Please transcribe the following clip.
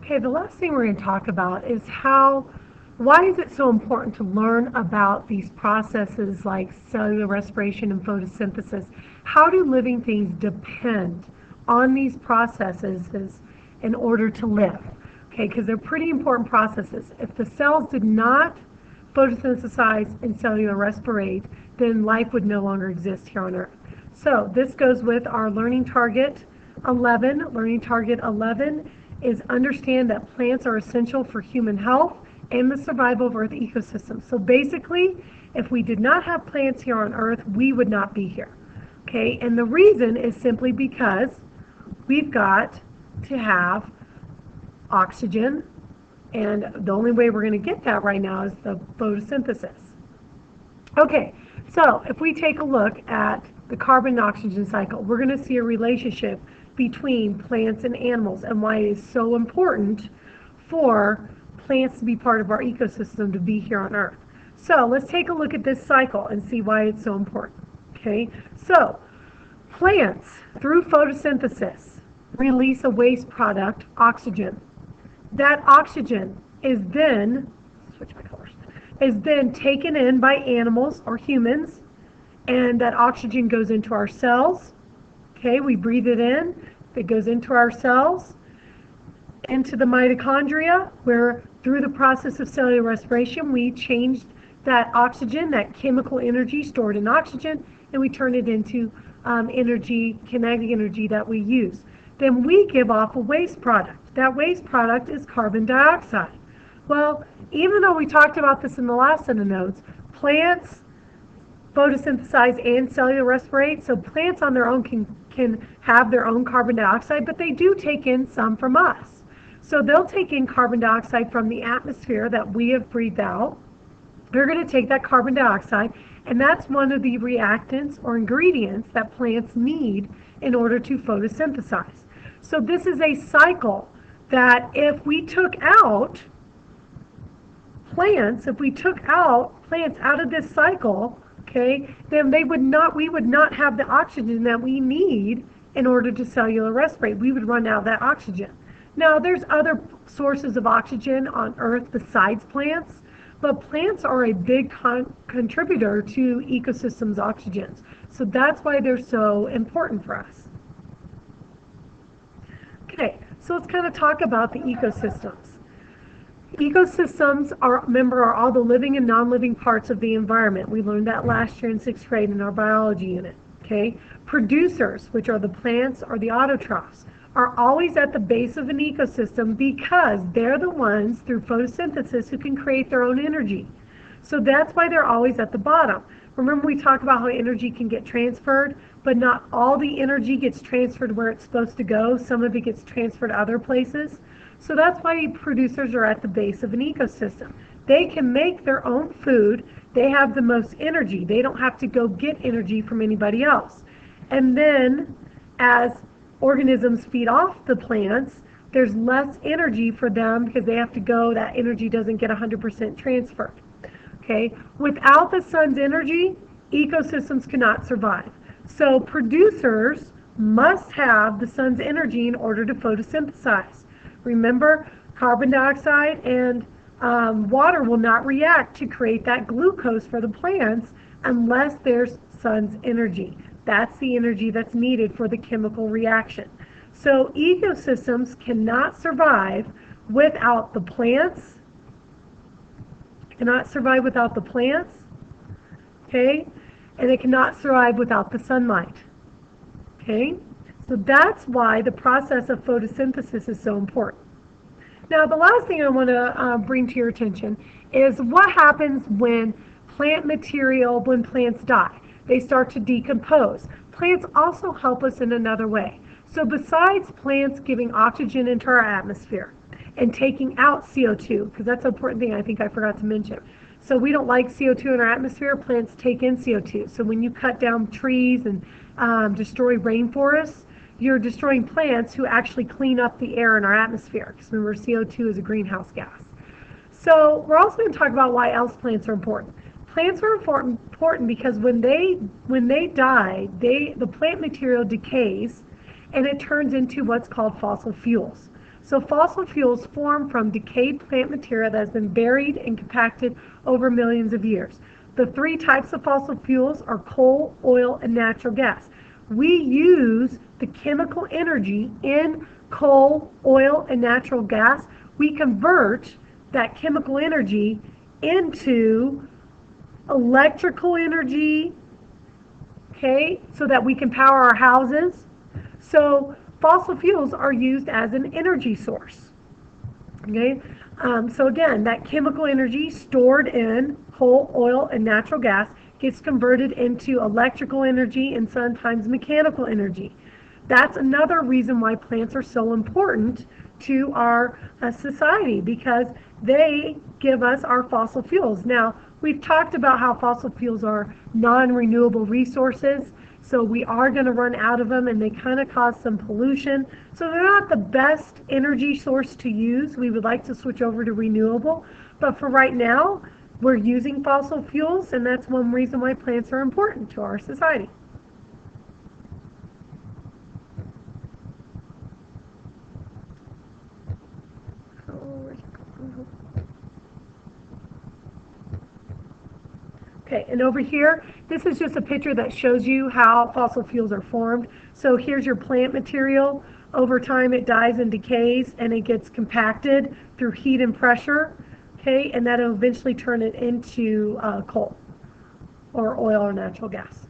Okay, the last thing we're going to talk about is why is it so important to learn about these processes like cellular respiration and photosynthesis? How do living things depend on these processes in order to live? Okay, because they're pretty important processes. If the cells did not photosynthesize and cellular respirate, then life would no longer exist here on Earth. So this goes with our learning target 11. Learning target 11 is understand that plants are essential for human health and the survival of Earth ecosystems. So basically, if we did not have plants here on Earth, we would not be here. Okay, and the reason is simply because we've got to have oxygen, and the only way we're going to get that right now is the photosynthesis. Okay, so if we take a look at the carbon and oxygen cycle, we're going to see a relationship between plants and animals and why it is so important for plants to be part of our ecosystem, to be here on Earth. So let's take a look at this cycle and see why it's so important. Okay, so plants, through photosynthesis, release a waste product, oxygen. That oxygen is then, switch my colors, is then taken in by animals or humans, and that oxygen goes into our cells. Okay, we breathe it in, it goes into our cells, into the mitochondria, where through the process of cellular respiration, we changed that oxygen, that chemical energy stored in oxygen, and we turn it into energy, kinetic energy that we use. Then we give off a waste product. That waste product is carbon dioxide. Well, even though we talked about this in the last set of notes, plants photosynthesize and cellular respirate, so plants on their own can have their own carbon dioxide, but they do take in some from us. So they'll take in carbon dioxide from the atmosphere that we have breathed out. They're going to take that carbon dioxide, and that's one of the reactants or ingredients that plants need in order to photosynthesize. So this is a cycle that if we took out plants, out of this cycle, okay, then we would not have the oxygen that we need in order to cellular respirate. We would run out of that oxygen. Now, there's other sources of oxygen on Earth besides plants, but plants are a big contributor to ecosystems' oxygens. So that's why they're so important for us. Okay, so let's kind of talk about the ecosystems. Ecosystems are all the living and non-living parts of the environment. We learned that last year in 6th grade in our biology unit. Okay, producers, which are the plants or the autotrophs, are always at the base of an ecosystem because they're the ones through photosynthesis who can create their own energy. So that's why they're always at the bottom. Remember, we talked about how energy can get transferred, but not all the energy gets transferred where it's supposed to go. Some of it gets transferred other places. So that's why producers are at the base of an ecosystem. They can make their own food. They have the most energy. They don't have to go get energy from anybody else. And then as organisms feed off the plants, there's less energy for them because they have to go, that energy doesn't get 100% transferred. Okay, without the sun's energy, ecosystems cannot survive. So producers must have the sun's energy in order to photosynthesize. Remember, carbon dioxide and water will not react to create that glucose for the plants unless there's sun's energy. That's the energy that's needed for the chemical reaction. So ecosystems cannot survive without the plants, okay? And it cannot survive without the sunlight, okay? So that's why the process of photosynthesis is so important. Now, the last thing I want to bring to your attention is what happens when plants die. They start to decompose. Plants also help us in another way. So besides plants giving oxygen into our atmosphere and taking out CO2, because that's an important thing I think I forgot to mention. So we don't like CO2 in our atmosphere. Plants take in CO2. So when you cut down trees and destroy rainforests, you're destroying plants who actually clean up the air in our atmosphere. Because remember, CO2 is a greenhouse gas. So we're also going to talk about why else plants are important. Plants are important because when they die, the plant material decays and it turns into what's called fossil fuels. So fossil fuels form from decayed plant material that has been buried and compacted over millions of years. The three types of fossil fuels are coal, oil, and natural gas. We use the chemical energy in coal, oil, and natural gas. We convert that chemical energy into electrical energy, okay, so that we can power our houses. So fossil fuels are used as an energy source. Okay, so again, that chemical energy stored in coal, oil, and natural gas gets converted into electrical energy and sometimes mechanical energy. That's another reason why plants are so important to our society, because they give us our fossil fuels. Now, we've talked about how fossil fuels are non-renewable resources, so we are going to run out of them, and they kind of cause some pollution. So they're not the best energy source to use. We would like to switch over to renewable, but for right now, we're using fossil fuels, and that's one reason why plants are important to our society. Okay, and over here, this is just a picture that shows you how fossil fuels are formed. So here's your plant material. Over time, it dies and decays, and it gets compacted through heat and pressure. Okay, and that'll eventually turn it into coal or oil or natural gas.